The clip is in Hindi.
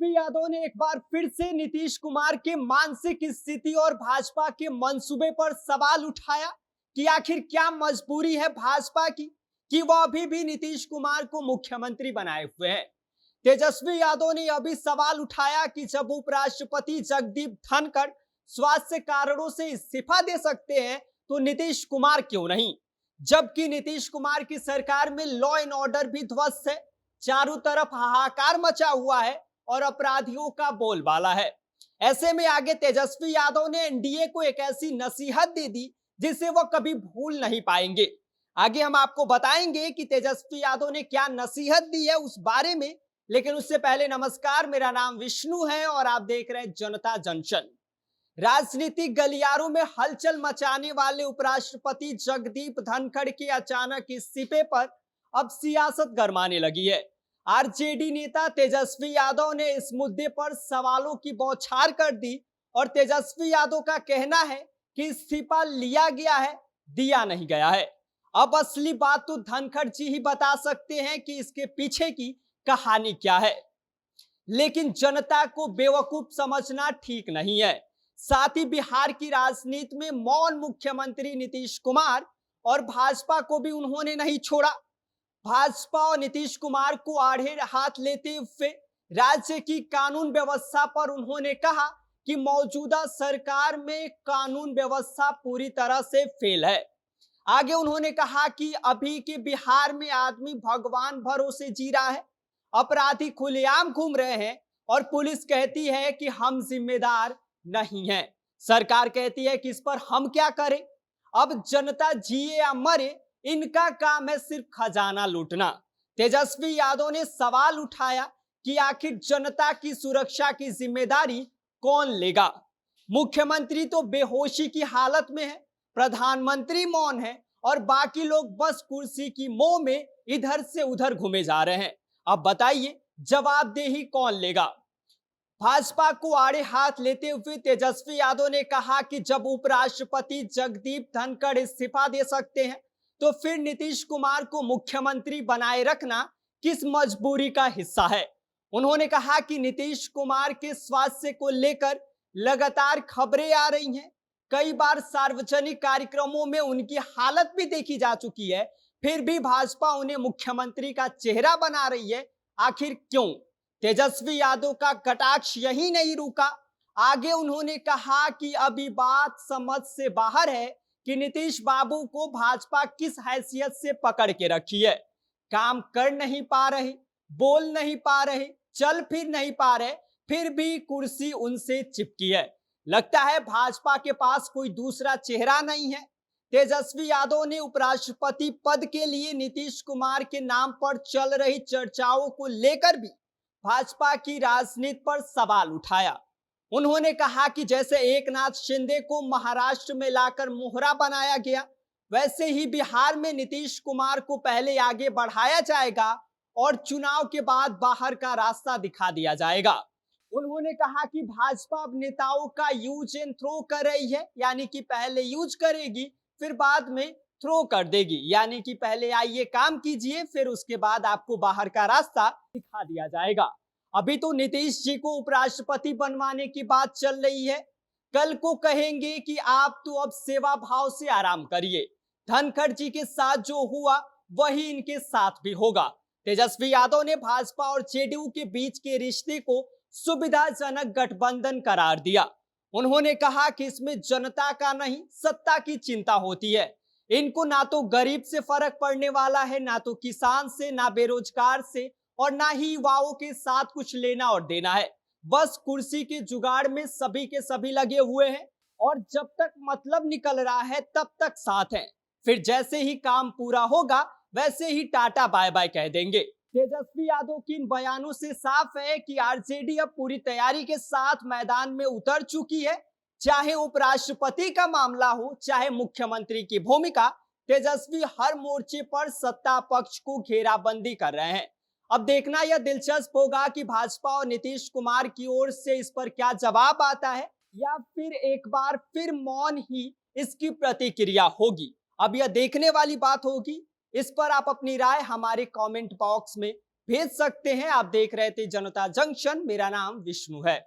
तेजस्वी यादव ने एक बार फिर से नीतीश कुमार के मानसिक स्थिति और भाजपा के मंसूबे पर सवाल उठाया कि आखिर क्या मजबूरी है भाजपा की कि वह अभी भी नीतीश कुमार को मुख्यमंत्री बनाए हुए हैं। तेजस्वी यादव ने यह भी सवाल उठाया कि जब उपराष्ट्रपति जगदीप धनखड़ स्वास्थ्य कारणों से इस्तीफा दे सकते हैं तो नीतीश कुमार क्यों नहीं, जबकि नीतीश कुमार की सरकार में लॉ एंड ऑर्डर भी ध्वस्त है, चारों तरफ हाहाकार मचा हुआ है और अपराधियों का बोलबाला है। ऐसे में आगे तेजस्वी यादव ने एनडीए को एक ऐसी नसीहत दे दी जिसे वो कभी भूल नहीं पाएंगे। आगे हम आपको बताएंगे कि तेजस्वी यादव ने क्या नसीहत दी है उस बारे में, लेकिन उससे पहले नमस्कार, मेरा नाम विष्णु है और आप देख रहे हैं जनता जंक्शन। राजनीतिक गलियारों में हलचल मचाने वाले उपराष्ट्रपति जगदीप धनखड़ के अचानक इस्तीफे पर अब सियासत गरमाने लगी है। आरजेडी नेता तेजस्वी यादव ने इस मुद्दे पर सवालों की बौछार कर दी और तेजस्वी यादव का कहना है कि इस्तीफा लिया गया है, दिया नहीं गया है। अब असली बात तो धनखड़ जी ही बता सकते हैं कि इसके पीछे की कहानी क्या है, लेकिन जनता को बेवकूफ समझना ठीक नहीं है। साथ ही बिहार की राजनीति में मौन मुख्यमंत्री नीतीश कुमार और भाजपा को भी उन्होंने नहीं छोड़ा। भाजपा और नीतीश कुमार को आड़े हाथ लेते हुए राज्य की कानून व्यवस्था पर उन्होंने कहा कि मौजूदा सरकार में कानून व्यवस्था पूरी तरह से फेल है। आगे उन्होंने कहा कि अभी के बिहार में आदमी भगवान भरोसे जी रहा है, अपराधी खुलेआम घूम रहे हैं और पुलिस कहती है कि हम जिम्मेदार नहीं हैं। सरकार कहती है कि इस पर हम क्या करें। अब जनता जिए या मरे, इनका काम है सिर्फ खजाना लूटना। तेजस्वी यादव ने सवाल उठाया कि आखिर जनता की सुरक्षा की जिम्मेदारी कौन लेगा। मुख्यमंत्री तो बेहोशी की हालत में है, प्रधानमंत्री मौन है और बाकी लोग बस कुर्सी की मोह में इधर से उधर घूमे जा रहे हैं। अब बताइए जवाबदेही कौन लेगा। भाजपा को आड़े हाथ लेते हुए तेजस्वी यादव ने कहा कि जब उपराष्ट्रपति जगदीप धनखड़ इस्तीफा दे सकते हैं तो फिर नीतीश कुमार को मुख्यमंत्री बनाए रखना किस मजबूरी का हिस्सा है। उन्होंने कहा कि नीतीश कुमार के स्वास्थ्य को लेकर लगातार खबरें आ रही हैं, कई बार सार्वजनिक कार्यक्रमों में उनकी हालत भी देखी जा चुकी है, फिर भी भाजपा उन्हें मुख्यमंत्री का चेहरा बना रही है। आखिर क्यों? तेजस्वी यादव का कटाक्ष यही नहीं रुका। आगे उन्होंने कहा कि अभी बात समझ से बाहर है कि नीतीश बाबू को भाजपा किस हैसियत से पकड़ के रखी है। काम कर नहीं पा रहे, बोल नहीं पा रहे, चल फिर नहीं पा रहे, फिर भी कुर्सी उनसे चिपकी है। लगता है भाजपा के पास कोई दूसरा चेहरा नहीं है। तेजस्वी यादव ने उपराष्ट्रपति पद के लिए नीतीश कुमार के नाम पर चल रही चर्चाओं को लेकर भी भाजपा की राजनीति पर सवाल उठाया। उन्होंने कहा कि जैसे एकनाथ शिंदे को महाराष्ट्र में लाकर मोहरा बनाया गया, वैसे ही बिहार में नीतीश कुमार को पहले आगे बढ़ाया जाएगा और चुनाव के बाद बाहर का रास्ता दिखा दिया जाएगा। उन्होंने कहा कि भाजपा अब नेताओं का यूज एंड थ्रो कर रही है, यानी कि पहले यूज करेगी फिर बाद में थ्रो कर देगी, यानी कि पहले आइए काम कीजिए फिर उसके बाद आपको बाहर का रास्ता दिखा दिया जाएगा। अभी तो नीतीश जी को उपराष्ट्रपति बनवाने की बात चल रही है, कल को कहेंगे कि आप तो अब सेवा भाव से आराम करिए। धनखड़ जी के साथ जो हुआ वही इनके साथ भी होगा। तेजस्वी यादव ने भाजपा और जेडीयू के बीच के रिश्ते को सुविधाजनक गठबंधन करार दिया। उन्होंने कहा कि इसमें जनता का नहीं, सत्ता की चिंता होती है। इनको ना तो गरीब से फर्क पड़ने वाला है, ना तो किसान से, ना बेरोजगार से और ना ही युवाओं के साथ कुछ लेना और देना है। बस कुर्सी के जुगाड़ में सभी के सभी लगे हुए हैं और जब तक मतलब निकल रहा है तब तक साथ हैं। फिर जैसे ही काम पूरा होगा वैसे ही टाटा बाय बाय कह देंगे। तेजस्वी यादव की इन बयानों से साफ है कि आरजेडी अब पूरी तैयारी के साथ मैदान में उतर चुकी है। चाहे उपराष्ट्रपति का मामला हो, चाहे मुख्यमंत्री की भूमिका, तेजस्वी हर मोर्चे पर सत्ता पक्ष को घेराबंदी कर रहे हैं। अब देखना यह दिलचस्प होगा कि भाजपा और नीतीश कुमार की ओर से इस पर क्या जवाब आता है या फिर एक बार फिर मौन ही इसकी प्रतिक्रिया होगी। अब यह देखने वाली बात होगी। इस पर आप अपनी राय हमारे कमेंट बॉक्स में भेज सकते हैं। आप देख रहे थे जनता जंक्शन, मेरा नाम विष्णु है।